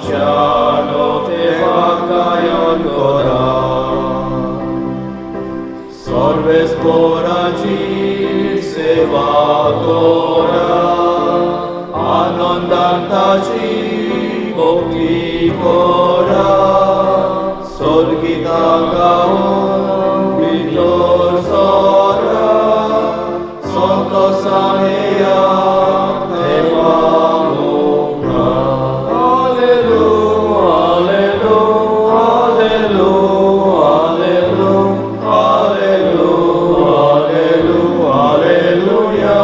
amciano te facaion cora, Sorves poragis evadora, Anondantaci opticora, Solgita gaon vitor sora, Santos anea te famura. Alleluia, alleluia, alleluia, alleluia,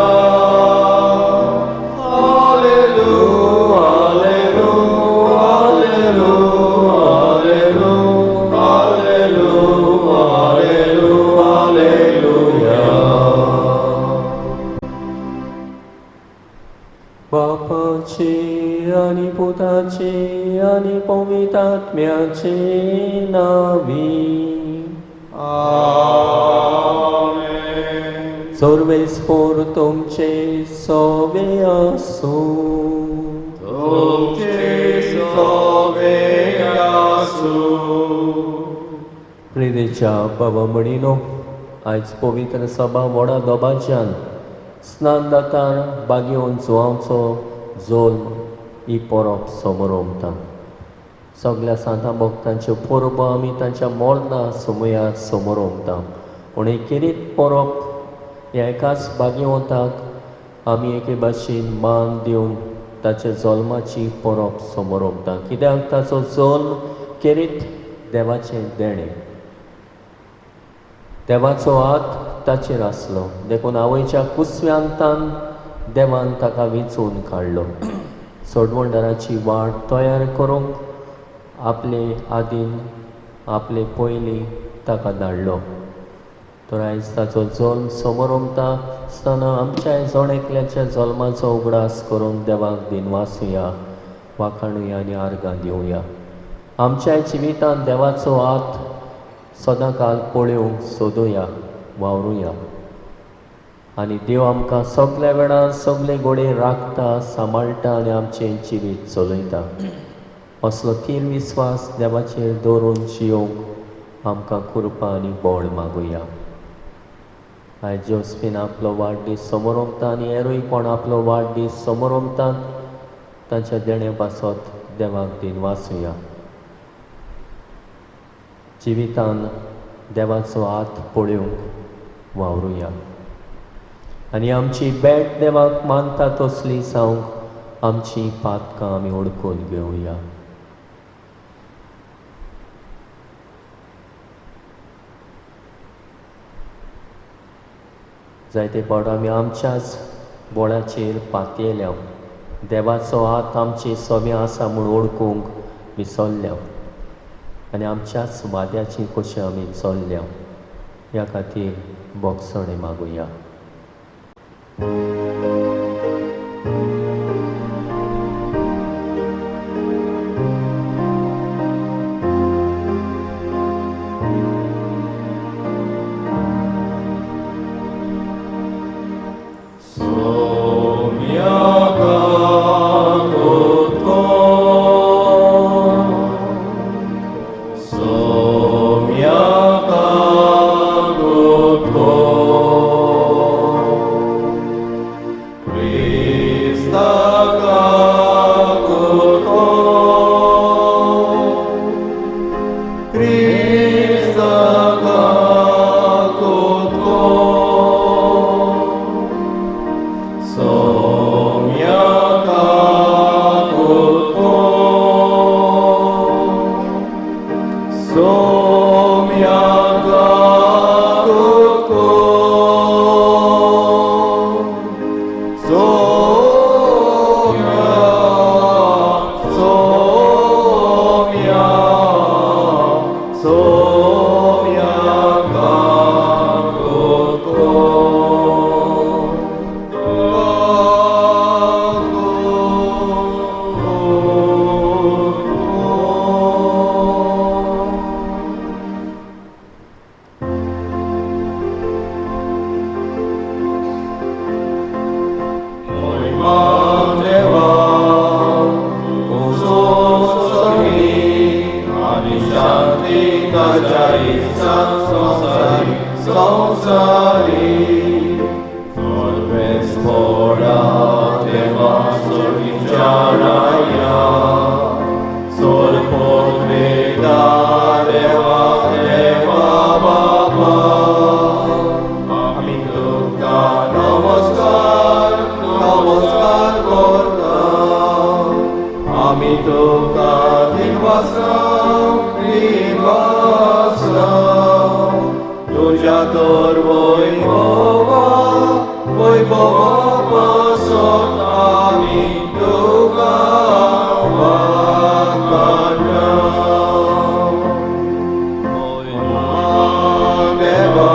alleluia, alleluia, alleluia, alleluia, alleluia, alleluia. बापाची आणि पुताची आणि पवित्रात्म्याची नावी Amen. सर्वेस्पोर तुमचे सवे असो Tuce soveasu. प्रिदेच्या भावमणीनो आयज पवित्र सभा व्हडा दोबाच्यान स्नान दातार बागेवन जुवांचो जोल्म ही परब समोर उमता. सगळ्या सांता भक्तांच्यो परबो आमी तांच्या मोरना समयार समोर उमता. पूण एकेरीत परब ह्या एकाच भाग्यवंताक आमी एके भाशेन मान दिवन ताच्या जल्माची परब समोर उमता. कित्याक ताचो जल्म केरीत देवाचें देणें, देवाचो हात ताचेर आसलो. देखून आवयच्या कुसव्यांतान देवान ताका वेंचून काडलो. सोडवणदाराची वाट तयार करूंक आपले आदीन आपले पयलीं ताका धाडलो. तर आयज ताचो जल्म समोर उमता आसतना आमच्या जण एकल्याच्या जल्माचो उगडास करून देवाक दिनवासुया, वाखाणुया आनी आर्गां दिवया. आमच्या जिवितांत देवाचो हात सदां काल पळोवंक सोदुया, वावरुया. आनी देव आमकां सगल्या वेळार सगळे घोडे राखता, सांबाळटा आनी आमचें जिवीत चलयता. असलो थीर विस्वास देवाचेर दवरून जियोंक आमकां कृपा आनी बळ मागुया. आयज जोसफीन आपलो वाडदीस समोर उमता आनी हेरूय कोण आपलो वाडदीस समोर उमतात तांच्या देणे पासत देवाक दिनवासुया. जिवितान देवाचो हात पळोवंक वावरुया आनी आमची भेट देवाक मानता तसली जावंक आमची पातकां आमी ओळखून घेवया. जायते फावट आमी आमच्याच बोळाचेर पातयेल्या, देवाचो हात आमचे सोबे आसा म्हूण ओळखूंक विसरल्या आनी आमच्याच वाद्याची कशें आमी चल्ल्या. ह्या खातीर बोगसणे मागुया. संसारी सर्वेस्परा देवा सोर्गिचाराया सोर्पोर्वेदा देवा देवा बाबा आमी तुका नमस्कार नमस्कार करता आमी तुका दिनवासा तुझ्या तोर वैभवा पासत आमी तुका वाखाणटा देवा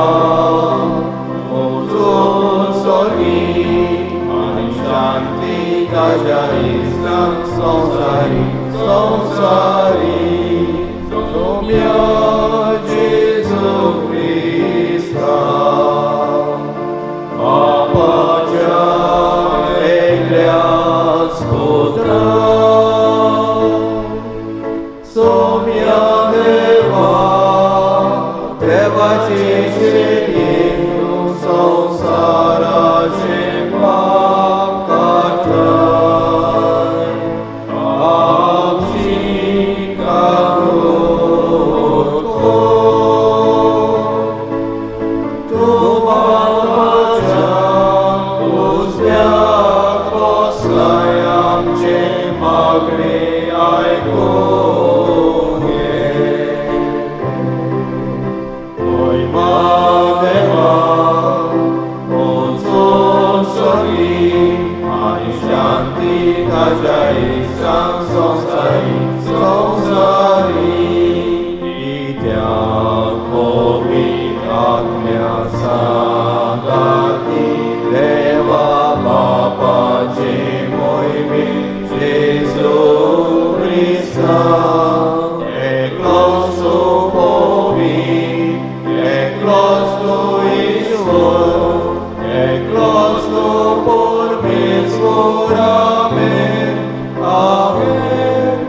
मोजून सोर्गी आनी शांती ताज्या इश्टांक संवसारी सोम्या जेजू क्रिस्ता बापाच्या एकल्याच पुत्रा सोम्या देवाचे शेणीन संसाराचे पाप काढताय आमची काकूट तू बापाच्या उजव्याक बसलाय आमचे मागणे आयकून घे महिमा देवा मोजून सोर्गी आनी शांती ताज्या इश्टांक संवसारी नित्याक पवित्र आत्म्या सांगाती देवा बापाचे मोहिमेंत जेजू क्रिस्ता एकलोच तूं पवित्र एकलोच तूं ईश्वर एकलोच तूं परमेश्वर आमेन आमेन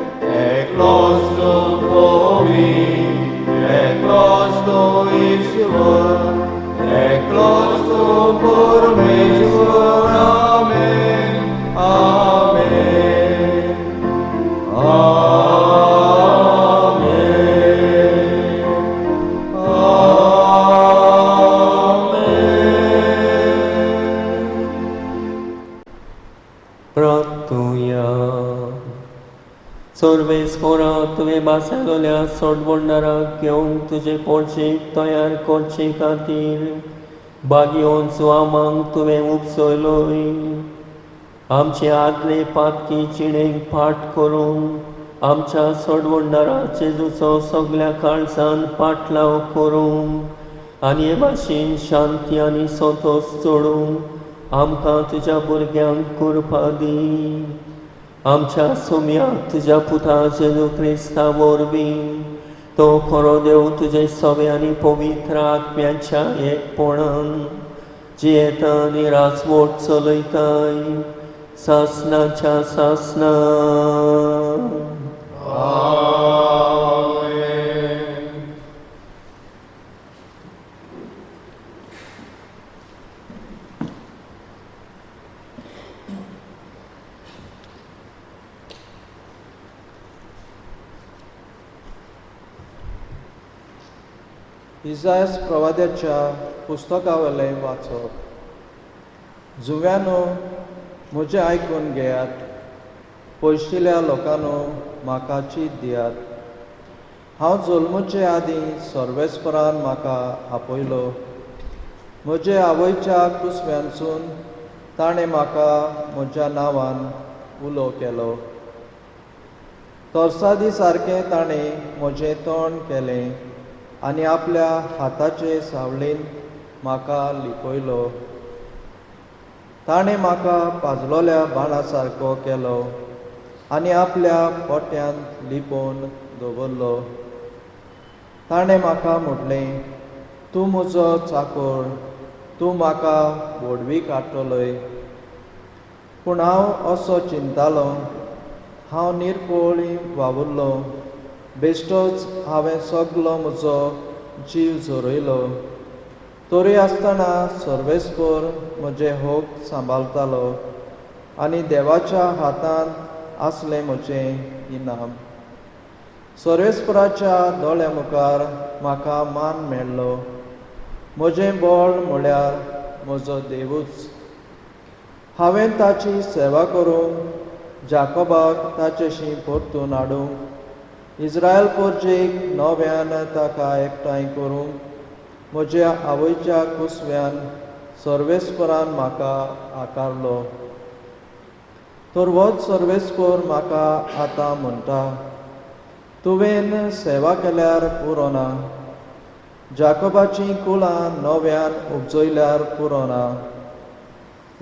एकलोच तूं पवित्र एकलोच तूं ईश्वर एकलोच तूं परमेश्वर आमेन आमेन प्रार्थुया सर्वेस्परा तुवें बासायलोल्या सोडवणाराक घेवन तुजे पोळशेक तयार करचे खातीर बागयोन सुवामांक तुवें उपसयलोय आमचे आदले पातकी चिणेक फाट करून आमच्या सोडवणारा जेजूचो सगळ्या काळजान पाटलाव करूंक आनी हे भाशेन शांती आनी संतोश जोडूंक आमकां तुज्या भुरग्यांक कृपा दी आमच्या सोम्याक तुज्या पुता जेजू क्रिस्ता वरवीं तो खरो देव तुजे सवे आनी पवित्र आत्म्याच्या एकपणान जियेता आनी राजवट चलयताय सासनाच्या सासना इसायास प्रवाद्याच्या पुस्तकावयलें वाचप जुव्यानो म्हजें आयकून घेयात पयशिल्ल्या लोकांनो म्हाका चीत दियात हांव जल्मचे आदीं सर्वेस्परान म्हाका आपयलो म्हजे आवयच्या कुसव्यांसून ताणें म्हाका म्हज्या नांवान उलो केलो तोर्सादी सारकें ताणें म्हजें तोंड केलें आनी आपल्या हाताचे सावळेन म्हाका लिपयलो ताणें म्हाका पाजलोल्या बाणा सारको केलो आनी आपल्या पोट्यांत लिपोवन दवरलो ताणें म्हाका म्हटलें तूं म्हजो चाकर तूं म्हाका व्हडवी काडटलोय पूण हांव असो चिंतालो हांव निरपोळी वावुरलो बेश्टोच हांवें सगलो म्हजो जीव झरयलो तरी आसतना सर्वेस्पर म्हजे होक सांबाळटालो आनी देवाच्या हातांत आसले म्हजें इनाम. सर्वेस्पराच्या दोळ्या मुखार म्हाका मान मेळ्ळो. म्हजें बळ म्हळ्यार म्हजो देवूच. हांवें ताची सेवा करूंक, जाकोबाक ताचेशी परतून हाडूंक, इस्रायल पोरजेक नव्यान ताका एकठांय करूंक, म्हज्या आवयच्या कुसव्यान सर्वेस्परान म्हाका आकारलो. तर होच सर्वेस्पर म्हाका आतां म्हणटा, तुवें सेवा केल्यार पुरो ना, जाकोबाचीं कुळां नव्यान उपजयल्यार पुरो ना,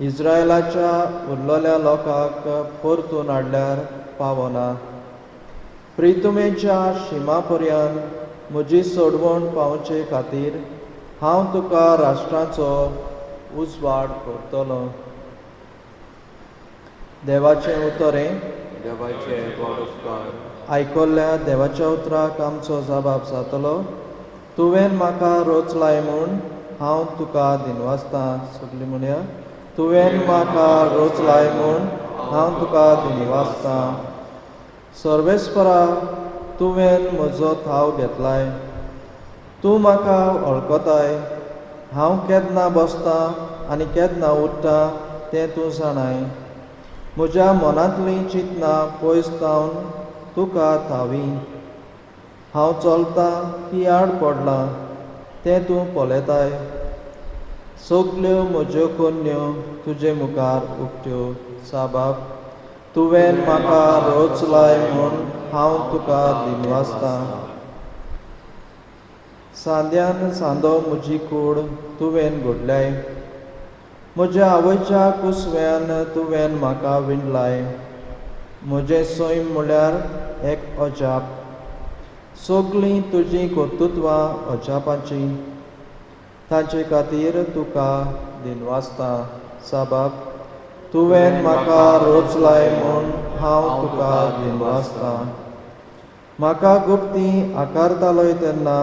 इस्रायलाच्या उरलेल्या लोकांक परतून हाडल्यार पावना. प्रितुमेच्या शिमा पर्यंत म्हजी सोडवण पावचे खातीर हांव तुका राष्ट्रांचो उजवाड करतलों. देवाचें उतरें. देवाचे गोड उपकार. आयकल्ल्या देवाच्या उतराक आमचो जबाब जातलो. तुवें म्हाका रोचलाय म्हूण हांव तुका दिनवासतां. सगळीं म्हणया, तुवें म्हाका रोचलाय म्हूण हांव तुका दिनवासतां. सर्वेस्परा, तुवें म्हजो थाव घेतलाय. तूं म्हाका वळखताय. हांव केन्ना बसतां आनी केन्ना उठ्ठां तें तूं जाणाय. म्हज्या मनांतलीं चिंतनां पयस जावन तुका थावी. हांव चलतां की आड पडलां तें तूं पळयताय. सगल्यो म्हज्यो कन्यो तुजे मुखार उक्त्यो. साबाब, तुवें म्हाका रोचलाय म्हूण हांव तुका दिनवासतां. सांद्यान सांदो म्हजी कूड तुवें घडल्याय. म्हज्या आवयच्या कुसव्यान तुवें म्हाका विणलाय. म्हजें सैम म्हळ्यार एक अजाप. सगळीं तुजीं कर्तुत्वां अजापाचीं. तांचे खातीर तुका दिनवासतां. साबाब, तुवें म्हाका रोचलाय म्हूण हांव तुका दिनवासतां. म्हाका गुप्ती आकारतालोय तेन्ना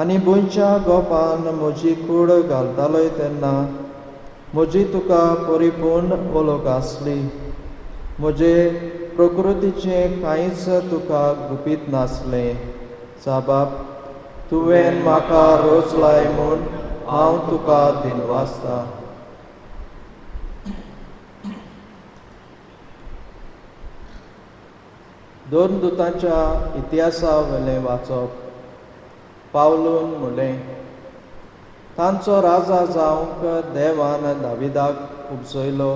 आनी बुंयच्या गोपान म्हजी कूड घालतालोय तेन्ना म्हजी तुका परिपूर्ण वळख आसली. म्हजे प्रकृतीचें कांयच तुका गुपीत नासलें. साबाब, तुवें म्हाका रोचलाय म्हूण हांव तुका दिनवासतां. दोन दुतांच्या इतिहासा वेलें वाचप. पावलून म्हणलें, तांचो राजा जावंक देवान दाविदाक उपजयलो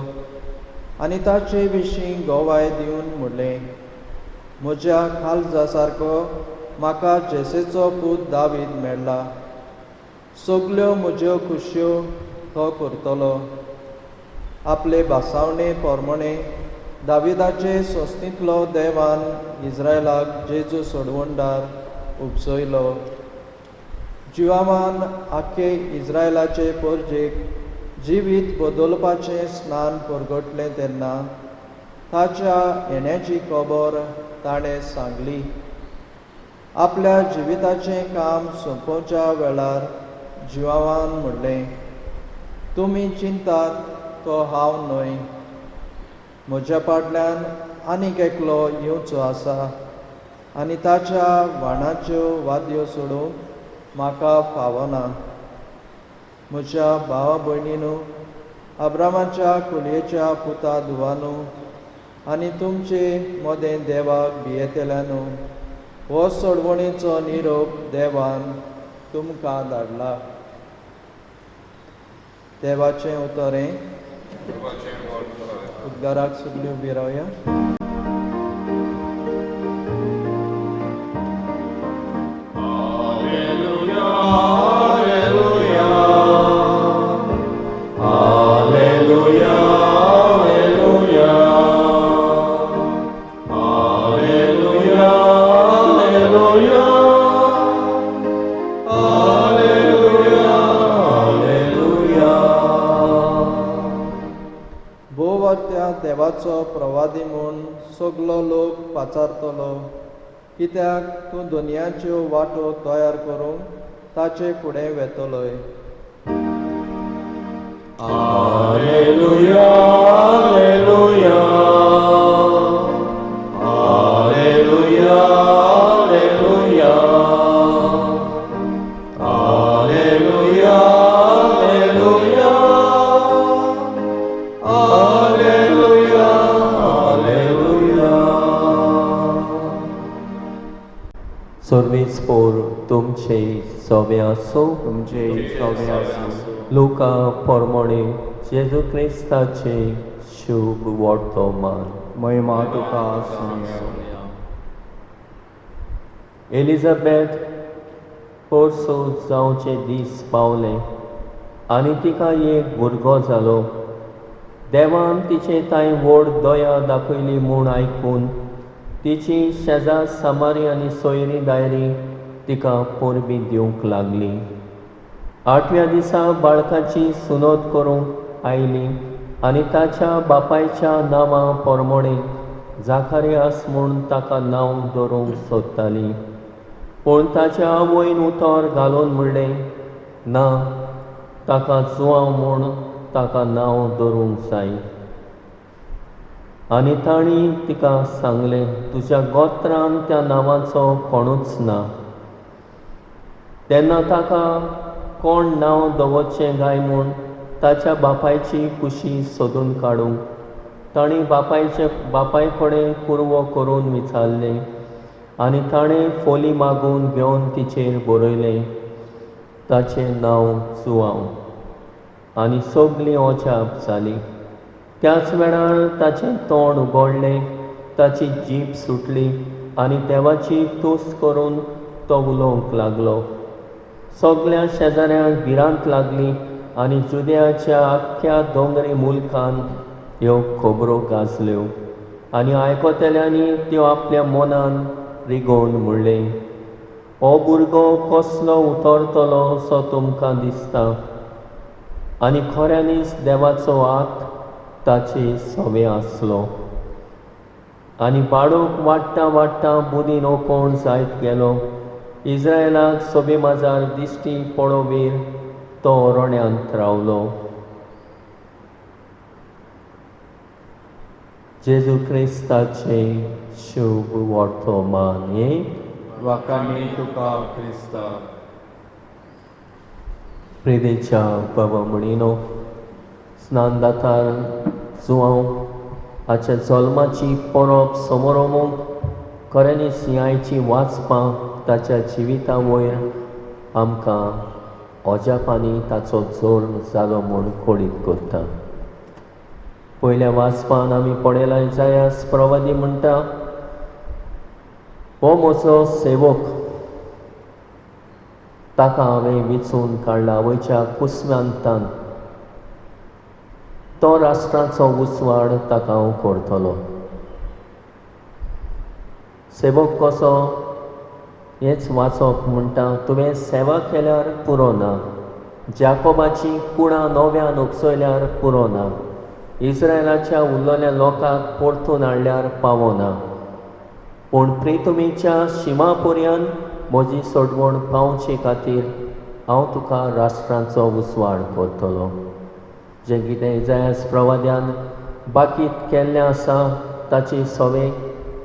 आनी ताचे विशीं गोवाय दिवन म्हणलें, म्हज्या काळजा सारको म्हाका जेसेचो पूत दावीद मेळ्ळा. सगल्यो म्हज्यो खुशयो तो करतलो. आपले भासावणे पोरमणे दाविदाचे सोंस्तींतलो देवान इस्रायलाक जेजू सोडवणदार उपजयलो. जिवामान आख्खे इस्रायलाचे पोरजेक जिवीत बदलपाचें स्नान परगटलें तेन्ना ताच्या येण्याची खबर ताणें सांगली. आपल्या जिविताचें काम सोंपोवच्या वेळार जिवामान म्हणलें, तुमी चिंतात तो हांव न्हय. म्हज्या फाटल्यान आनीक एकलो येवचो आसा आनी ताच्या वाणाच्यो वाद्यो सोडूंक म्हाका फावना. म्हज्या भावा भयणीनू, अब्रामाच्या कुलयेच्या पुता धुवानू आनी तुमचे मोदें देवाक भियेतल्यांनू, हो सोडवणेचो निरोप देवान तुमकां धाडला. देवाचें उतरें. उद्गाराक सगळीं उबी रावया. देवाचो प्रवादी म्हूण सगलो लोक पाचारतलो, कित्याक तूं दुनयाच्यो वाटो तयार करूंक ताचे फुडें वेतलोय. सर्वेस्पोर तुमचे सवे आसूं तुमचे सवे आसूं लुका पोरमोणे जेजू क्रिस्ताचे शुभ वर्तमान महिमा तुका आसूं एलिझाबेथ पोरसो जावचे दीस पावले आनी तिका एक भुरगो जालो. देवान तिचे ताई व्हड दया दाखयली म्हूण आयकून तिची शेजार सामारी आनी सोयरी दायरी तिका परबी दिवंक लागली. 8व्या दिसा बाळकाची सुनोद करूंक आयली आनी ताच्या बापायच्या नांवा पोरमोणे जाखारियास म्हूण ताका नांव दवरूंक सोदताली. पूण ताच्या आवयन उतर घालून म्हणलें, ना, ताका जुवांव म्हूण ताका नांव दवरूंक जाय. आनी तांणी तिका सांगलें, तुज्या गोत्रान त्या नांवाचो कोणूच ना. तेन्ना ताका कोण नांव दवरचें गाय म्हूण ताच्या बापायची कुशी सोदून काडूंक तांणी बापाय कडेन कुरवो करून विचारलें आनी ताणें फोली मागून घेवन तिचेर बरयलें, ताचें नांव जुवांव. आनी सगळीं अजाप जालीं. त्याच वेळार ताचें तोंड उगडलें, ताची जीब सुटली आनी देवाची तुस्त करून तो उलोवंक लागलो. सगळ्या शेजाऱ्यांक भिरांत लागली आनी जुदेयाच्या आख्ख्या दोंगरी मुल्कान ह्यो खबरो गाजल्यो. आनी आयकतल्यांनी त्यो आपल्या मनान रिगोवन म्हणलें, हो भुरगो कसलो उतरतलो असो तुमकां दिसता आनी खऱ्यांनीच देवाचो हात ताचे सवे आसलो. आनी बाळूक वाडटा वाडटा बुदीन ओकोण जायत गेलो. इस्रायलाक सोबे माजार दिश्टी पळोवंक तो रोण्यांत रावलो. जेजू क्रिस्ताचे शुभ वर्तमान हे वाकामी तुका क्रिस्ता. प्रिदेच्या बाबा म्हणिनो स्नानदातार जुवांव हाच्या जल्माची परब समोरमूंक खऱ्यांनीच ह्यायची वाचपां ताच्या जिविता वयर आमकां अजापांनी ताचो जोर जालो म्हूण कोडीत करता. पयल्या वाचपान आमी पळयलां जायास प्रवादी म्हणटा, हो म्हजो सेवक, ताका हांवें वेंचून काडला आवयच्या कुस्म्यांतान. तो राष्ट्राचो उसवाड ताका हांव करतलो. सेवक कसो हेंच वाचप म्हणटा, तुवें सेवा केल्यार पुरो ना, जाकोबाची कुणां नव्यान उपसयल्यार पुरो ना, इस्रायलाच्या उरलेल्या लोकांक परतून हाडल्यार पावना. पूण प्रितुमीच्या शिमा पर्यंत म्हजी सोडवण पावचे खातीर हांव तुका राष्ट्रांचो उसवाड करतलो. जें कितें इसायास प्रवाद्यान बाकीत केल्लें आसा ताची सवे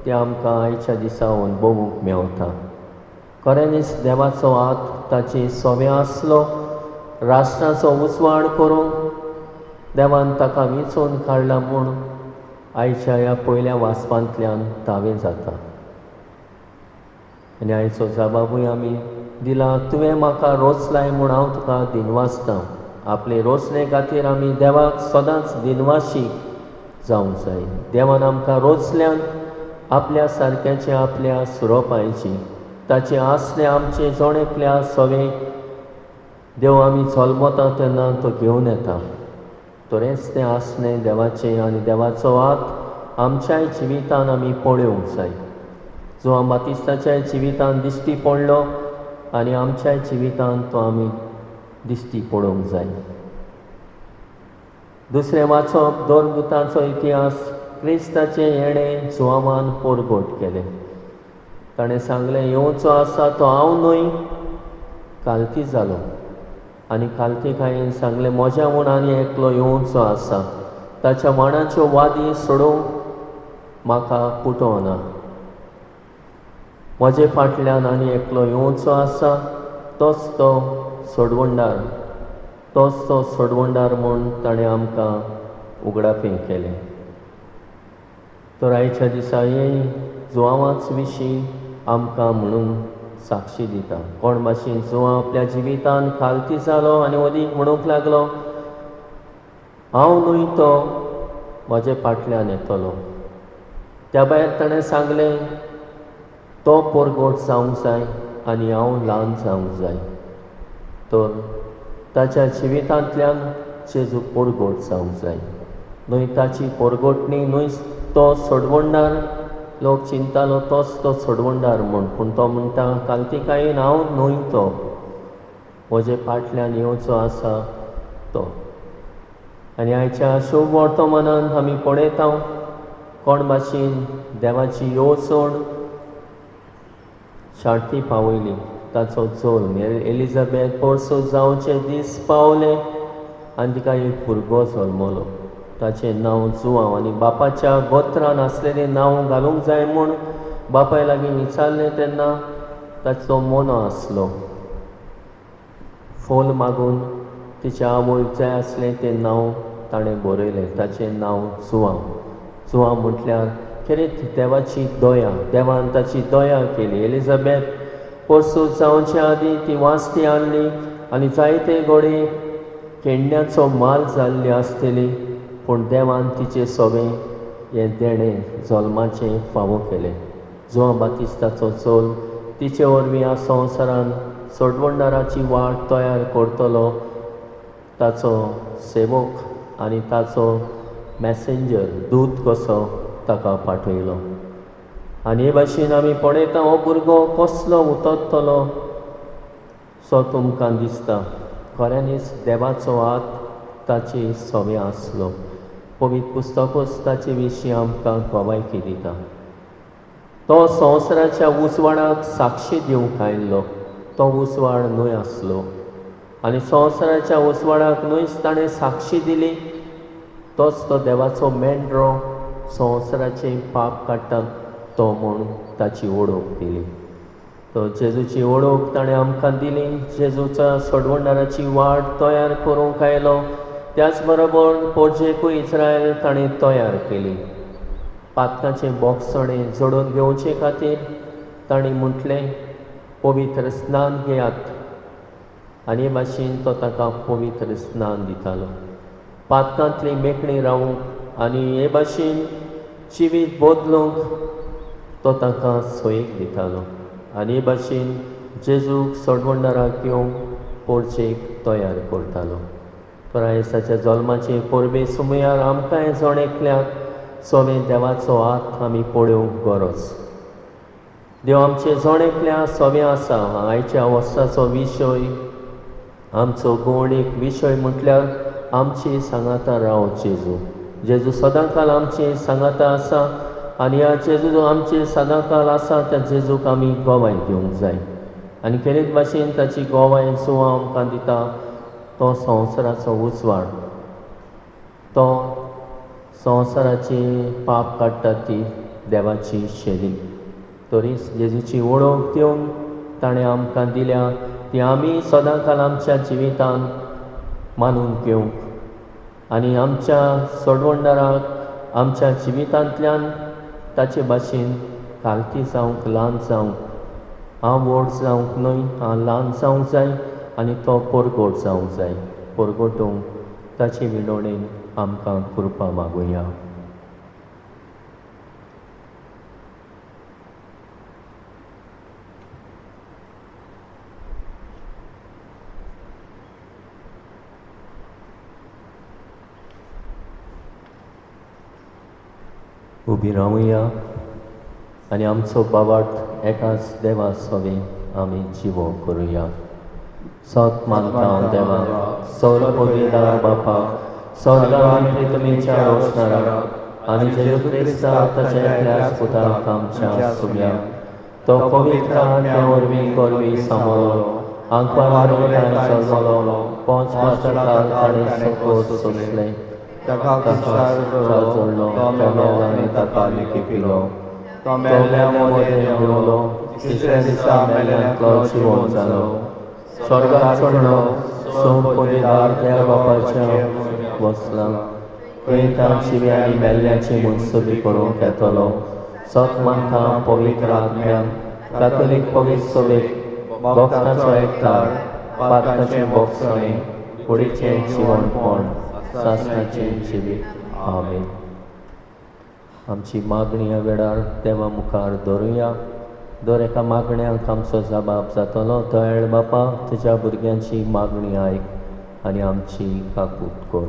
तें आमकां आयच्या दिसा अणभवूंक मेवता. खऱ्यांनीच देवाचो हात ताचे सवे आसलो. राष्ट्राचो उसवाड करूंक देवान ताका वेंचून काडला म्हूण आयच्या ह्या पयल्या वाचपांतल्यान तावें जाता. आनी आयचो जबाबूय आमी दिला, तुवें म्हाका रोचलाय म्हूण हांव तुका दिनवासतां. आपले रोचणे खातीर आमी देवाक सदांच दिनवाशी जावंक जाय. देवान आमकां रोचल्यान आपल्या सारक्याचे आपल्या सुरोपायची ताचे आसले आमचे जोणेकल्या सवे देव आमी जल्मता तेन्ना तो घेवन येता. तोरेंच तें आसलें देवाचें आनी देवाचो हात आमच्याय जिवितान आमी पळोवंक जाय. जो बातिस्ताच्या जिवितान दिश्टी पडलो आनी आमच्याय जिवितान तो आमी दिश्टी पडोवंक जाय. दुसरें वाचप दोरदुतांचो इतिहास. क्रिस्ताचें येणें जुवामान पोरगोट केलें. ताणें सांगलें, येवचो आसा तो हांव न्हय, कालती जालो. आनी कालती खायेन सांगलें, म्हज्या म्हूण आनी एकलो येवचो आसा, ताच्या मांडाच्यो वादी सोडूंक म्हाका पुटोवना. म्हजे फाटल्यान आनी एकलो येवचो आसा, तोच तो सोडवणदार, तोच तो सोडवणदार म्हूण ताणें आमकां उगडापें केलें. तर आयच्या दिसा हे जुवांवाच विशीं आमकां म्हणून साक्षी दिता. कोण भाशेन जो आपल्या जिवितान खालती जालो आनी ओदीक म्हणूंक लागलो, हांव न्हय तो म्हजे फाटल्यान येतलो. त्या भायर ताणें सांगलें, तो पोरगोट जावंक जाय आनी हांव ल्हान जावंक जाय. तर ताच्या जिवितांतल्यान जेजू पोरगोट जावंक जाय. न्हय ताची पोरगोटणी, न्हय तो सोडवणदार. लोक चिंतालो तोच तो सोडवणदार म्हूण, पूण तो म्हणटा काल्तिकायेन हांव न्हय तो, म्हजे फाटल्यान येवचो आसा तो. आनी आयच्या शुभ वर्तमानांत आमी पळयता कोण भाशेन देवाची येवजण शांती पावयली. ताचो चोल एलिझाबेथ पोरसो जावचे दीस पावले आनी तिका एक भुरगो जल्मलो. ताचें नांव जुआंव. आनी बापाच्या गोत्रान आसलेलें नांव घालूंक जाय म्हूण बापाय लागीं विचारलें तेन्ना ताचो मोनो आसलो. फोल मागून तिच्या आवयक जाय आसलें तें नांव ताणें बरयलें. ताचें नांव जुआंव. जुआंव म्हटल्यार खरेंच देवाची दया. देवान ताची दया केली. एलिझाबेथ पोरसूं जावचे आदीं ती वास्ती हाडली आनी जायते घोडे केंड्याचो माल जाल्ली आसतली, पूण देवान तिचें सगळें हें देणें जल्माचें फावो केलें. जुआंव बातिस्ताचो चोल तिचे वरवीं ह्या संवसारान सोडवणदाराची वाट तयार करतलो. ताचो सेवक आनी ताचो मॅसेंजर, दूत कसो ताका पाठयलो. आनी हे भाशेन आमी पळयता हो भुरगो कसलो उतरतलो सो तुमकां दिसता. खऱ्यांनीच देवाचो हात ताचे सोबे आसलो. पवित्र पुस्तकूच ताचे विशीं आमकां गवायकी दिता. तो संवसाराच्या उजवाडाक साक्षी दिवंक आयिल्लो. तो उजवाड न्हय आसलो आनी संवसाराच्या उजवाडाक न्हयच ताणें साक्षी दिली. तोच तो देवाचो मेंढरो संवसाराचें पाप काडटा तो म्हूण ताची वळख दिली. तो जेजूची वळख ताणें आमकां दिली. जेजूच्या सोडवणदाराची वाट तयार करूंक आयलो. त्याच बरोबर पोरजेकूय इस्रायल ताणें तयार केली. पातकाचें बोगसणें जोडून घेवचे खातीर ताणें म्हटलें पवित्र स्नान घेयात आनी हे भाशेन तो ताका पवित्र स्नान दितालो. पातकांतली मेकळी रावूंक आनी हे भाशेन जिवीत बदलूंक तो ताका सोयेक दितालो. आनी हे भाशेन जेजूक सोडवणदाराक घेवंक पोरचेक तयार करतालो. क्रायस्ताच्या जल्माचे परबे सुमयार आमकां हे जण एकल्याक सोबें देवाचो हात आमी पळोवंक गरज. देव आमचे जण एकल्या सोबें आसा. आयच्या वर्साचो विशय, आमचो गूण एक विशय म्हटल्यार आमची सांगाता राव जेजू. जेजू सदांकाल आमची सांगाता आसा आनी ह्या जेजू आमचे सदांकाल आसा त्या जेजूक आमी गोवाय दिवंक जाय. आनी खेरीत भाशेन ताची गोवाय जो आमकां दिता तो संवसाराचो उजवाड. तो संवसाराची पाप काडटा ती देवाची शेली. तरी जेजूची वळख दिवंक ताणें आमकां दिल्या ती आमी सदांकाल आमच्या जिवितान मानून घेवंक आनी आमच्या सोडवणदाराक आमच्या जिवितांतल्यान ताचे भाशेन खालती जावंक, ल्हान जावंक. हांव व्हड जावंक न्हय, हांव ल्हान जावंक जाय आनी तो पोरगोट जावंक जाय. पोरगोटूंक ताचे विणवणेन आमकां कृपा मागुया. उबी रावुया आनी आमचो बाबाट एकाच देवा सोबे आमी जिवो करुया. सत मानता हांव देवा, सर्वोपविदार बापा, स्वर्गांत प्रितमेच्या रोशनाराक आनी जेजू क्रिस्ता ताच्या एकल्याच पुताक आमच्या सुम्याक. तो पवित्र आत्म्या वरवीं करवी सांबाळलो, आंकवार वयल्यान जल्मलो, पोंच पातळांत ताणें सकयल सोंसलें. ताका कुशार जोडलो, तो मेलो आनी ताका लिकी पिलो. तो मेल्ल्या मदें देंवलो, तिसऱ्या दिसा मेल्ल्यांतलो जिवंत जालो. स्वर्गांत चडलो, सोंपविदार त्या बापाच्या बसला. थंय तांची आनी मेल्ल्याची मुत्सुबी करूंक येतलो. सत मानता पवित्र आत्म्याक, कॅथोलीक पवित्र सभेक भक्तांचो एकठार, पातकाचें भोगसणें, कुडीचें जिवणपण, सासणाचें जिवीत. आमेन. आमची मागणी ह्या वेळार देवा मुखार दवरुया. दर एका मागण्याक आमचो जबाब जातलो. दयाळ बापा, तुज्या भुरग्यांची मागणी आयक आनी आमची काकूट कर.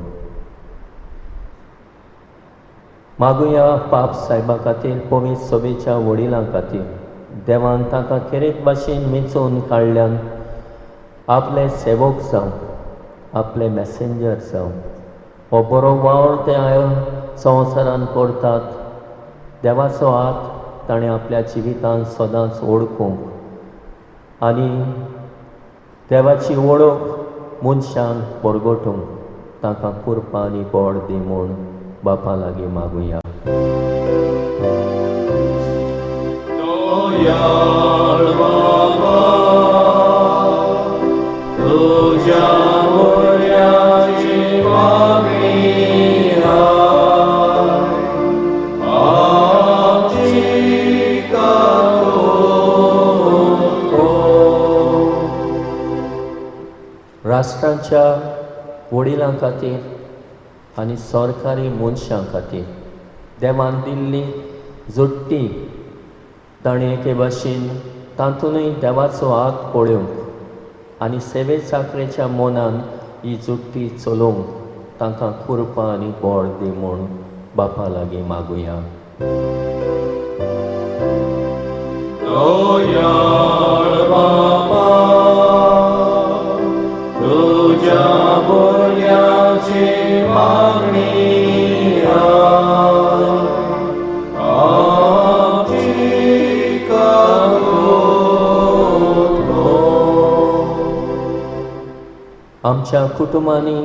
मागुया पाप साहेबा खातीर, पवित्र सभेच्या वडिलां खातीर. देवान ताका खेरेक भाशेन मेचून काडल्यान आपले सेवक जावं, आपले मॅसेंजर जावं, हो बरो वावर ते संवसारान करतात. देवाचो हात ताणें आपल्या जिवितांत सदांच ओळखूंक आनी देवाची वळख मनशांक परगटूंक ताका कृपा आनी बळ दी म्हूण बापा लागीं मागुया. दयाळ बाबा, तुज्या भुरग्यांची मागणी आमची काकूट कर. राष्ट्रांच्या वडिलां खातीर आनी सरकारी मनशां खातीर देवान दिल्ली जोडटी ताणें एके भाशेन तातूंतय देवाचो हात पळोवंक आनी सेवे चाकरेच्या मनान ही जोडटी चलोवंक तांकां कृपा आनी बळ दी म्हूण बापा लागीं मागुया. दयाळ बाबा, तुज्या भुरग्यांची मागणी आमची काकूट कर. आमच्या कुटुंबांनी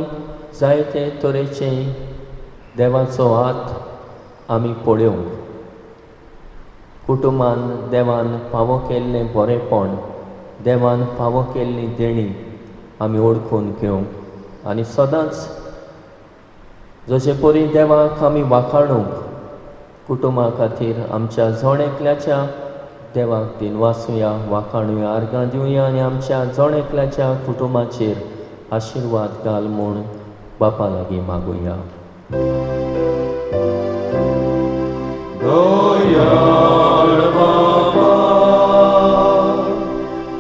जायते तरेचे देवाचो हात आमी पळोवंक, कुटुंबान देवान फावो केल्लें बरेपण, देवान फावो केल्ली देणी आमी ओळखून घेवंक आनी सदांच जशे परी देवाक आमी वाखाणूंक कुटुंबा खातीर आमच्या जण एकल्याच्या देवाक दिनवासुया, वाखाणुया, आर्गां दिवया आनी आमच्या जण एकल्याच्या कुटुंबाचेर आशिर्वाद घाल म्हूण बापा लागीं मागुया. दयाळ बाबा,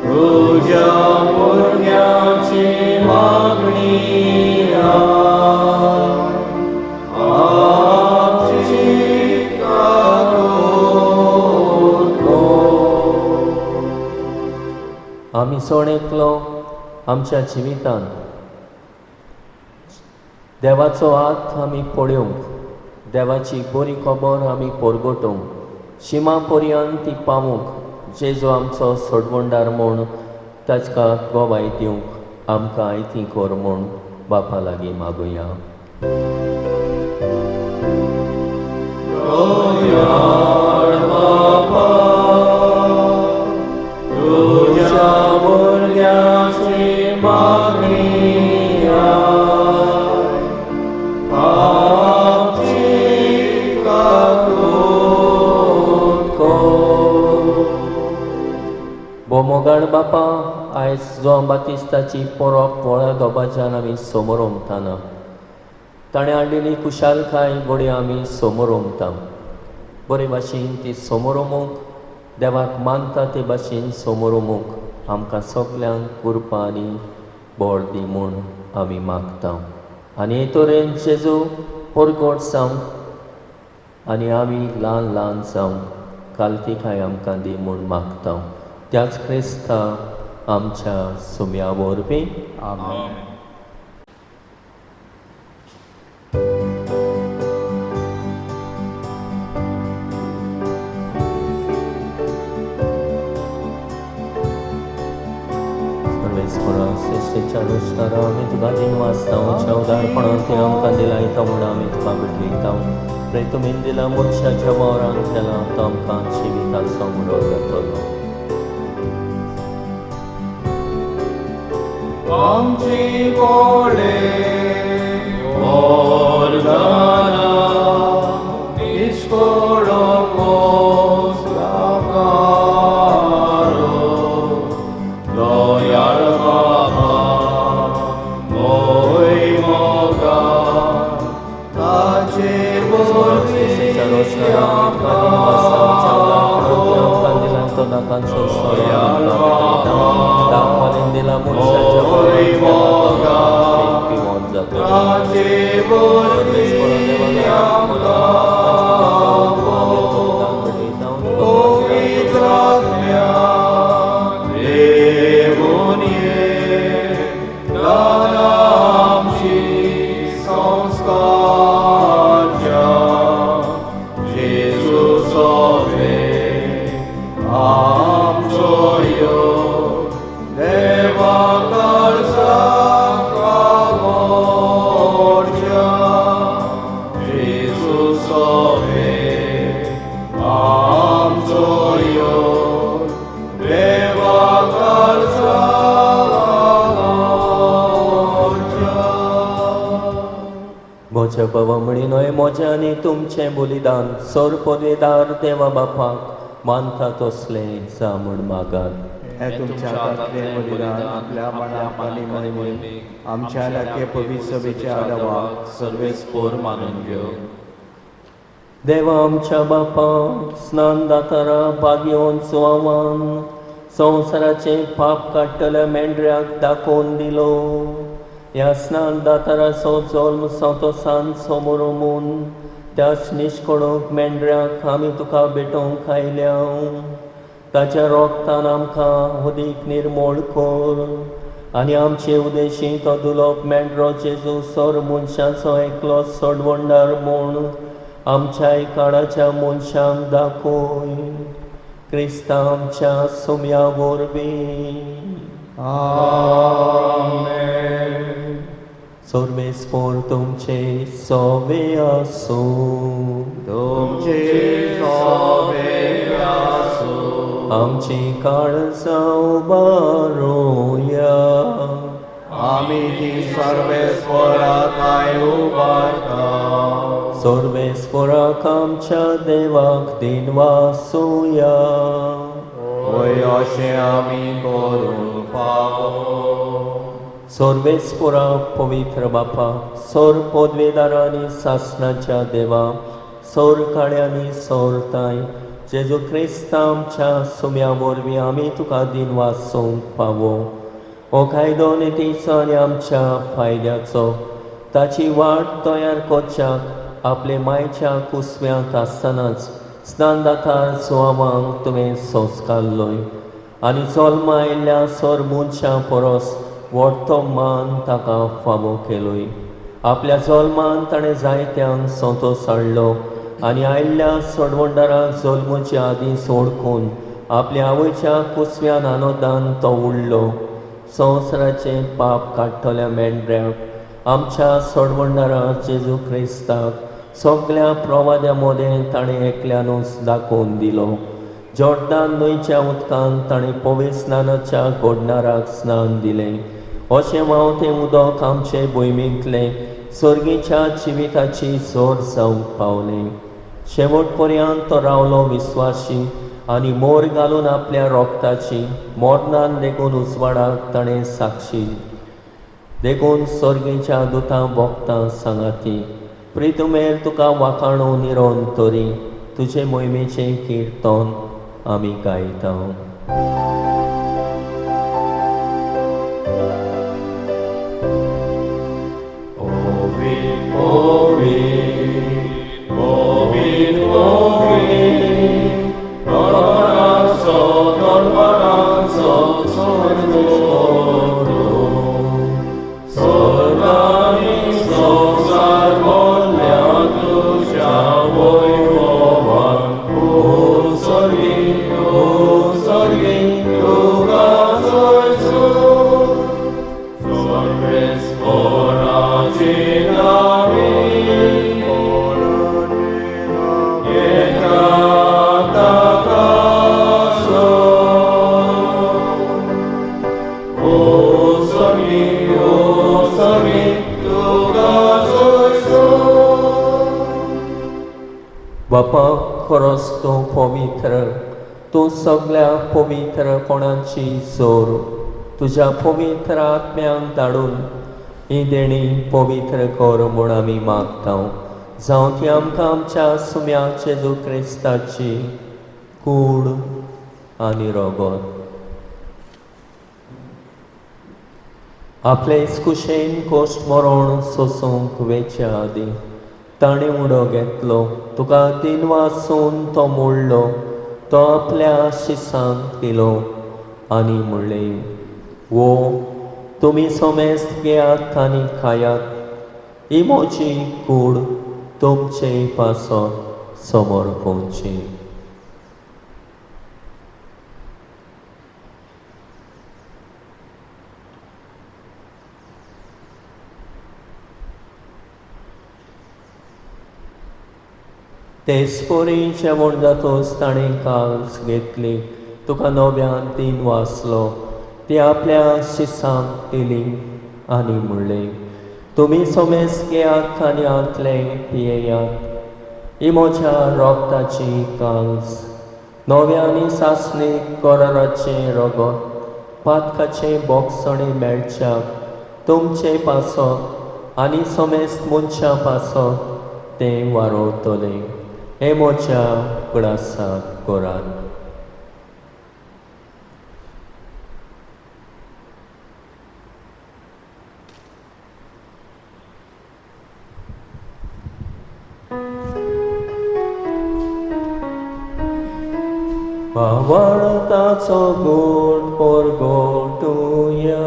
तुज्या भुरग्यांची मागणी आमची काकूट कर. आमी सण एकलो आमच्या जिवितांत देवाचो हात आमी पळोवंक, देवाची बरी खबर आमी परगटोवंक, शिमा पर्यंत ती पावूंक जेजू आमचो सोडवणदार म्हूण ताका गोवाय दिवंक आमकां आयती कर म्हूण बापा लागीं मागुया. दयाळ बाबा, तुज्या भुरग्यांची मागणी आमची काकूट कर. बोमोगाड बापा, आयज जोन बातिस्ताची परब व्हळा दोबाज्यान आमी समोर उमताना ताणें हाडिल्ली कुशालकाय घोडी आमी समोर उमता. बरे भाशेन ती समोर उमूंक, देवाक मानता ते भाशेन समोर उमूंक आमकां सगल्यांक कृपा आनी बळ दी म्हूण आमी मागता. आनी हे तरेन जेजू परगट जावंक आनी आमी ल्हान ल्हान जावंक कालतीकाय आमकां दी म्हूण मागता. त्याच क्रिस्ता आमच्या सुम्या वरवीं. आमेन. श्रेश्ठेच्या रुशनारा आमी तुका दिन वाचता. उच्या उदारपणान ते आमकां दिलायता म्हूण आमी तुका भेटयता. रे तुमी दिला मनशाच्या वावरान केला तो आमकां जिविताचो मुडो जातलो. आमची गोडे वरदाना इश्कोडो मोस लागा म्हज्या भवमणीनोय म्हजें आनी तुमचें बलिदान सोर पदवेदार देवा बापाक मानता तसलें जा म्हूण मागात. हे तुमच्या हातांतले बलिदान आपल्या मनाक आनी मोहिमेक आमच्या लागे पवित्र सभेच्या आदाराक सर्वेस्पोर मानून घेव. देवा आमच्या बापा स्नान दातारा भाग्योन सुवावान संवसाराचे पाप काडटल्या मेंढऱ्याक दाखोवन दिलो. ह्या स्नान दाताराचो जल्म संतोसान समोर रमून त्याच निश्कळूंक मेंढऱ्याक आमी तुका भेटोवंक आयल्या. ताच्या रोगतान आमकां उदीक निर्मळ कर आनी आमचे उदेशी तो दुलोप मेंढरो जेजू सोर मनशाचो एकलो सोडवंडार म्हूण आमच्या काळाच्या मनशांक दाखोय. क्रिस्ता आमच्या सुम्या वरवीं. आमेन. सर्वेस्पोर तुमचे सोवे आसूं. तुमचे सोवे आसूं. आमची काळजां उबारोया. आमी ती सर्वेस्पोराकाय उबारता. सर्वेस्पोराक आमच्या देवाक दिनवासुया. होय अशें आमी करूंक फावो. सर्वेस्पोरा पवित्र बापा सोर पदवेदारांनी सासणाच्या देवा सोर काळ्यांनी सोरताय जेजू क्रिस्त आमच्या सुम्या वरवीं आमी तुका दिन वाचोवंक फावो. हो कायदो नितीचो आनी आमच्या फायद्याचो ताची वाट तयार करच्याक आपले मायच्या कुसव्यांत आसतनाच स्नानदातार सुवावांक तुवें संस्कारलोय आनी जल्मा आयिल्ल्या सोर मनशां परस व्हडतो मान ताका फावो केलोय. आपल्या जल्मान ताणें जायत्यांक संतोश हाडलो आनी आयिल्ल्या सोडवंडाराक जल्माचे आदीं सोडकून आपल्या आवयच्या कुसव्यान आनोदान तो उडलो. संवसाराचे पाप काडटल्या मेंढऱ्याक आमच्या सोडवंडारा जेजू क्रिस्ताक सगळ्या प्रवाद्या मदें ताणें एकल्यानूच दाखोवन दिलो. जॉर्दान न्हंयच्या उदकान ताणें पवित्र स्नानाच्या घोडणाराक स्नान दिलें. अशें व्हांवतें उदक आमचे भुंयेंतलें सर्गीच्या जिविताची जोर जावंक पावलें. शेवट पर्यंत तो रावलो विस्वासी आनी मोर घालून आपल्या रोगताची मोरनान देखून उजवाडाक ताणें साक्षी देखून सर्गीच्या दुतां भोगतां सांगाती. प्रितुमेर तुका वाखाणू निरोन तरी तुजे मोहिमेचें किर्तन आमी गायता. बापा खरोच तूं पवित्र, तूं सगळ्या पवित्र कोणाची जोर तुज्या पवित्र आत्म्यांक धाडून ही देणी पवित्र कर म्हूण आमी मागता. जावं ती आमकां आमच्या सुम्या जेजू क्रिस्ताची कूड आनी रोगत. आपलेच कुशेन कोश्ट मरोण सोसूंक वेचे आदी ताणें उडो घेतलो तुका तीन वासून तो मोडलो तो आपल्या शिसांक दिलो आनी म्हणलें वो तुमी सोमेस्त घेयात आनी खायात ही म्हजी कूड तुमचे पासत समोर पोवची. तेस्पोरी जेवण जातोच ताणें काल्स घेतली तुका नव्यान तीन वाचलो ती आपल्या शिसांक दिली आनी म्हणलें तुमी सोमेस घेयात आनी आतले पियेयात ही म्हज्या रोगताची काल्स नव्यानी सासणी कोराराचे रगत पातकाचे बोगसणे मेळच्याक तुमचे पासत आनी सोमेस्त मनशा पासत तें वारोवतले हे म्हज्या कुडासाक कोरात. वावळताचो गोड पोरगोटुया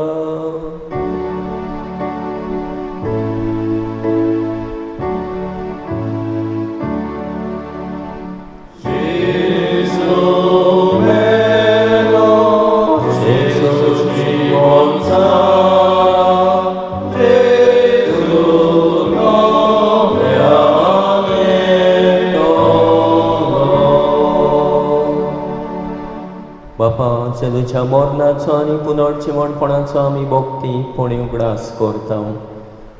बापा तुझ्या मरणाचो आनी पुनर्जिवणपणाचो आमी भोगतीपणी उगडास करता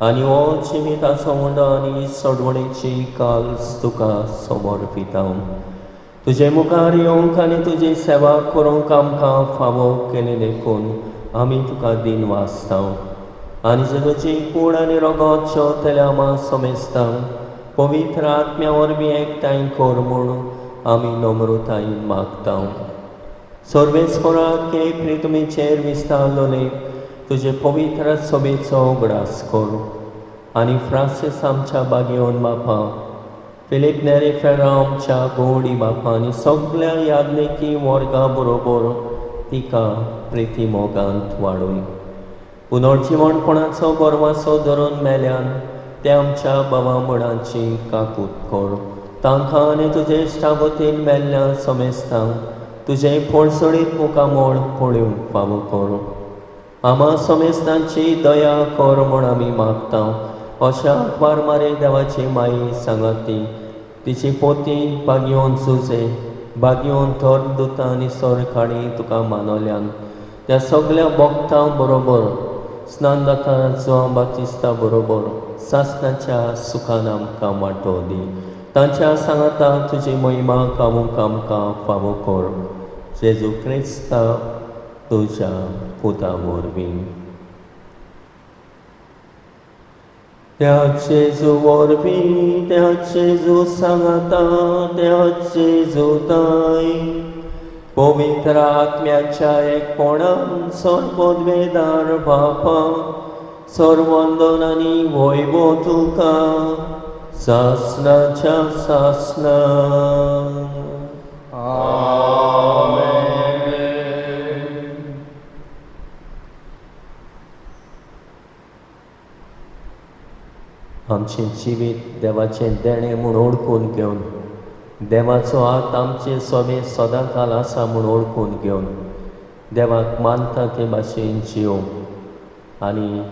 आनी हो जिविताचो उंडो आनी सोडवणेची काल्स तुका समर्पिता. तुजे मुखार येवंक आनी तुजी सेवा करूंक आमकां फावो केले देखून आमी तुका दिन वाचता आनी तुजी कूड आनी रगत जेवतल्या आमा समेस्ता पवित्र आत्म्या वरवीं एकठांय कर म्हूण आमी नम्रतायेन मागता. सर्वेस्परा के प्रितुमीचेर विस्तारलोले तुजे पवित्र सभेचो उगडास कर आनी फ्रांसीस आमच्या बागेवन बापा फिलीप नेरे फेरा आमच्या गोडी बापा आनी सगळ्या याज्ञिकी वर्गा बरोबर तिका प्रिती मोगांत वाडय. पुनर्जिवणपणाचो गोरवासो धरून मेल्यान ते आमच्या भावा मडांची काकूट कर तांकां आनी तुजे इश्टागतीन मेल्ल्या समेस्तांक तुजे पळसणीत मुखामोळ पळोवंक फावो कर. आमा समेस्तांची दया कर म्हूण आमी मागता. अशा अखबार मारे देवाची माई सांगाती तिची पोती बागयोन झुजे बागयोन थर दुतां आनी सरकाणी तुका मानवल्यान त्या सगळ्या भक्तां बरोबर स्नान जाता जोआं बातिस्ता बरोबर सासणाच्या सुखान आमकां वांटो दी. तांच्या सांगाता तुजी महिमा गावूंक आमकां फावो कर. जेजू क्रिस्ता तुज्या पुता वरवीं. त्या जेजू वरवीं त्या जेजू सांगाता त्या जेजू ताई पवित्र आत्म्याच्या एकपणान सर्वोद्वेदार बापा सर्वंदन आनी वैभव तुका सासणाच्या सासणा. आमचें जिवीत देवाचें देणें म्हूण ओळखून घेवन देवाचो हात आमचे सोबे सदांकाल आसा म्हूण ओळखून घेवन देवाक मानता ते भाशेन जियो आनी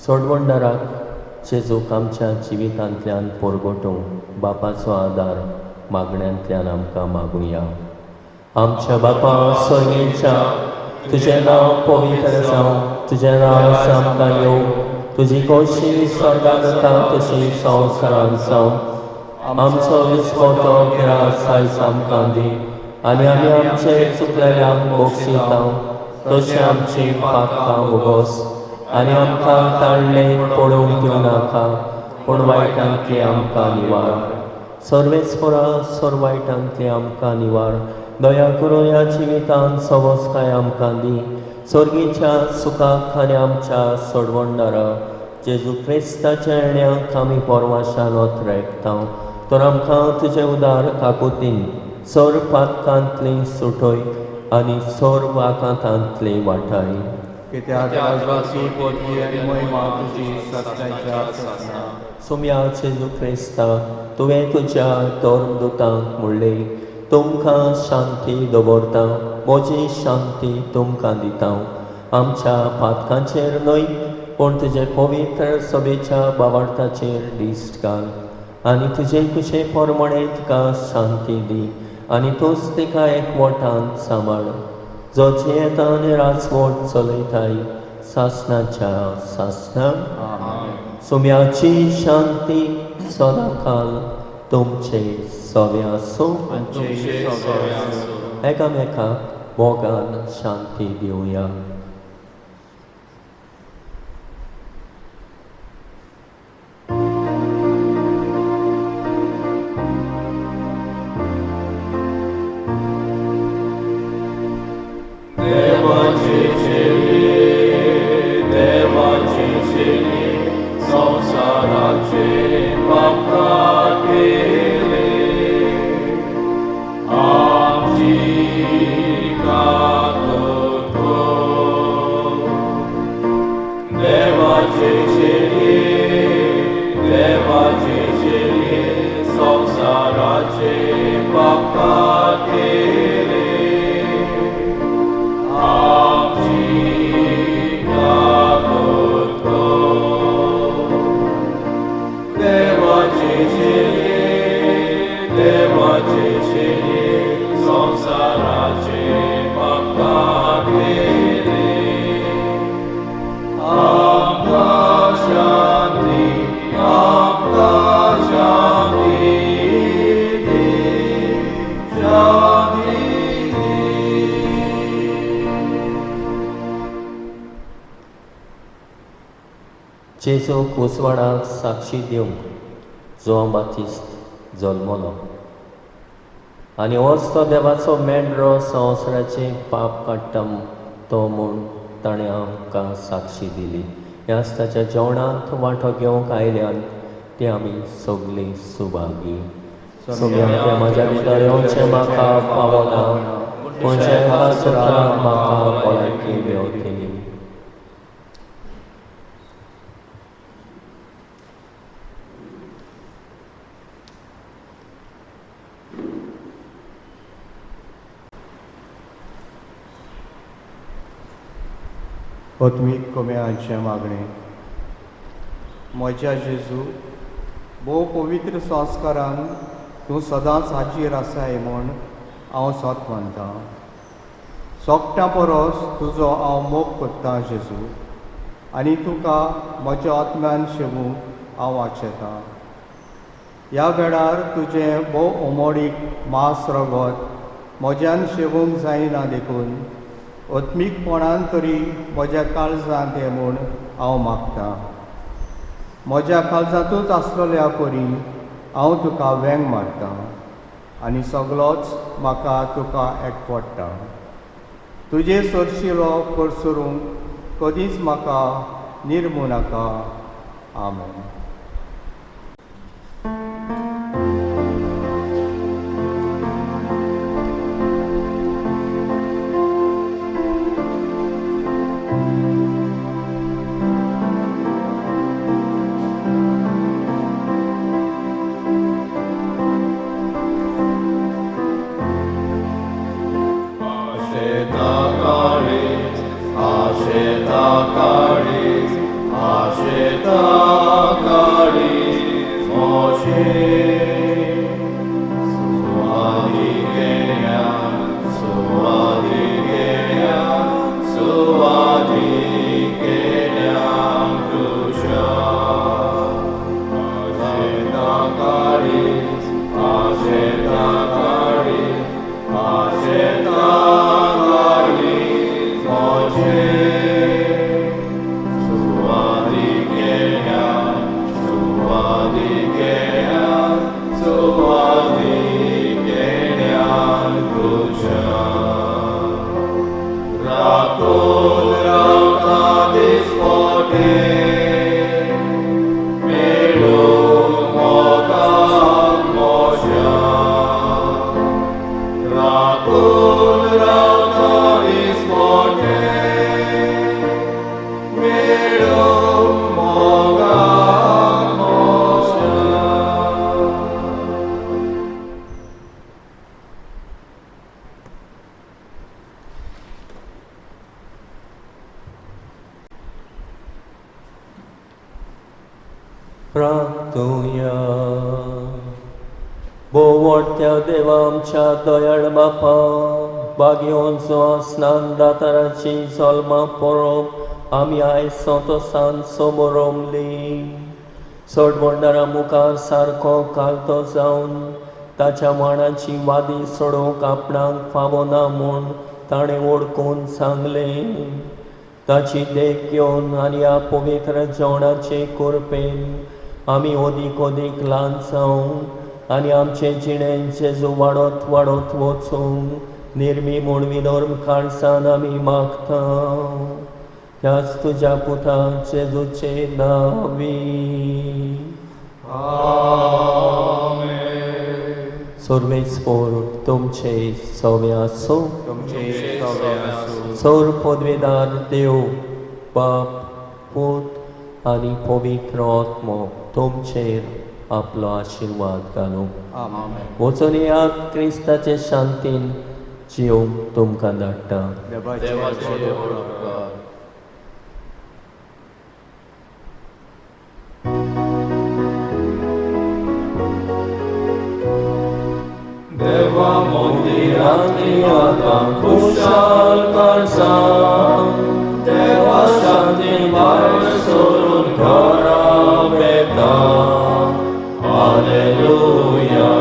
सोडवणदाराक जेजूक आमच्या जिवितांतल्यान परगटूंक बापाचो आदार मागण्यांतल्यान आमकां मागुया. आमच्या बापा स्वर्गीच्या तुजें नांव पवित्र जावं तुजें नांव आमकां येवं तुजी खोशी स्वर्गांत जाता तशी संवसारांत जावं. आमचो विस्वतो गिरास आयज आमकां दी आनी आमी आमचे चुकलेल्यांक बक्षिता तशें आमची पातकां भोगोस आनी आमकां ताळणे पडूंक दिवं नाका पूण वायटांतली आमकां निवार. सर्वेस्परा वायटांतली आमकां निवार. दया करून ह्या जिवितांत सवस्काय आमकां दी सर्गीच्या सुखाक आनी आमच्या सोडवणदारा जेजू क्रिस्ताच्या येण्याक आमी परवाशान ओतरेकता तर आमकां तुजे उदार काकुतीन सोर पातकांतली सुटोय आनी सोर वाकांतांतली वाटाय. कित्याक राजवासी पोटगी आनी महिमा तुजी सत्याच्या सत्ना. सुम्या जेजू क्रिस्ता तुवें तुज्या दोरदूतांक म्हणलें तुमकां शांती दवरता म्हजी शांती तुमकां दिता. आमच्या पातकांचेर न्हय पूण तुजे पवित्र सभेच्या बाबार्थाचेर दिश्ट घाल आनी तुजे कुशे पोरमणे तिका शांती दी आनी तूंच तिका एकवटान सांबाळ जो जियेता आनी राजवट चलयताय सासणाच्या सासणाक. सुम्याची शांती सदांकाल तुमचे सवे आसूं. एकामेकाक मोगान शांती दिवया. जेजू कुसवाडाक साक्षी दिवंक जोआन बातिस्त जल्मलो आनी होच तो देवाचो मेंढरो संवसाराचे पाप काडटा तो म्हूण ताणें आमकां साक्षी दिली. ह्याच ताच्या जेवणांत वांटो घेवंक आयल्यान ते आमी सगळीं सुभागी. सुम्या म्हज्या भितर येवचें म्हाका फावना पूण जेका सुत्राक म्हाका पळयकी मेळटली. ओत्मीक कोम्याचे मागणे. म्हज्या जेजू भोव पवित्र संस्कारान तूं सदांच हाजीर आसाय म्हूण हांव सोत म्हणटा. सोगट्या परस तुजो हांव मोग करतां जेजू आनी तुका म्हज्या आत्म्यान शेवूंक हांव वाचयतां. ह्या वेळार तुजें भोव उमोडीक मांस रगत म्हज्यान शेवूंक जायना देखून ओत्मीकपणान तरी म्हज्या काळजांत ये म्हूण हांव मागतां. म्हज्या काळजांतूच आसलेल्या परी हांव तुका वेंग मारतां आनी सगळोच म्हाका तुका एकवटता. तुजे सरशिलो करसरूंक कधीच म्हाका निर्मू नाका. आमेन. Rato बोवडत्या देवा आमच्या दयाळ बापा बागयोंचो स्नान दाताराची जल्मा पळोवप आमी आयज सोतोसान समोर रोमली सोडवंडारा मुखार सारको कालतो जावन ताच्या माणाची वादी सोडोवंक आपणाक फावो ना म्हूण ताणें ओळखून सांगलें ताची देख घेवन आनी ह्या पवित्र जेवणाचे कुरपेन आमी ओदीक ओदीक ल्हान जावंक आनी आमचें जिणें जेजू वाडत वाडत वचूंक निर्मी म्हूण विनोर्म काळसान आमी मागता त्याच तुज्या पुता जेजूचे नांवी सर्वेस्पोर तुमचे सवे आसूं तुमचे सवे आसूं सौर पदवेदार देव बाप पूत आनी पवित्र आत्मो तुमचेर आपलो आशिर्वाद घालूं आमेन वचून येयात क्रिस्ताचे शांतीन जिवंक तुमकां धाडटा देवाचे उपकार देवा मंदिरांतली आतां खुशाल काळजां देवा शांतीन भायर सरून घरा बेता हालेलुया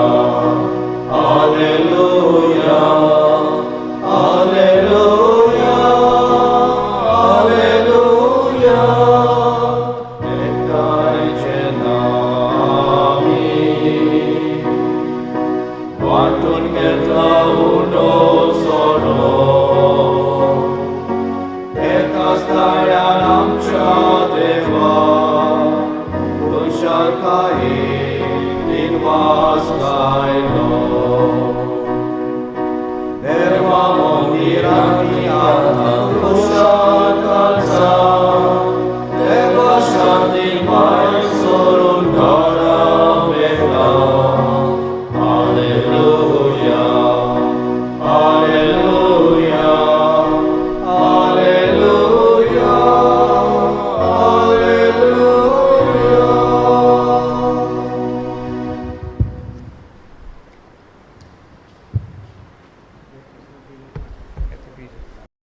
हालेलुया हालेलुया हालेलुया एकतायचे नामी वाटून घेतला उडो सोडो एकाच ताळ्यार आमच्या देवा खुशालकाये दिनवास गायलो देवा मंदिरांनी आतां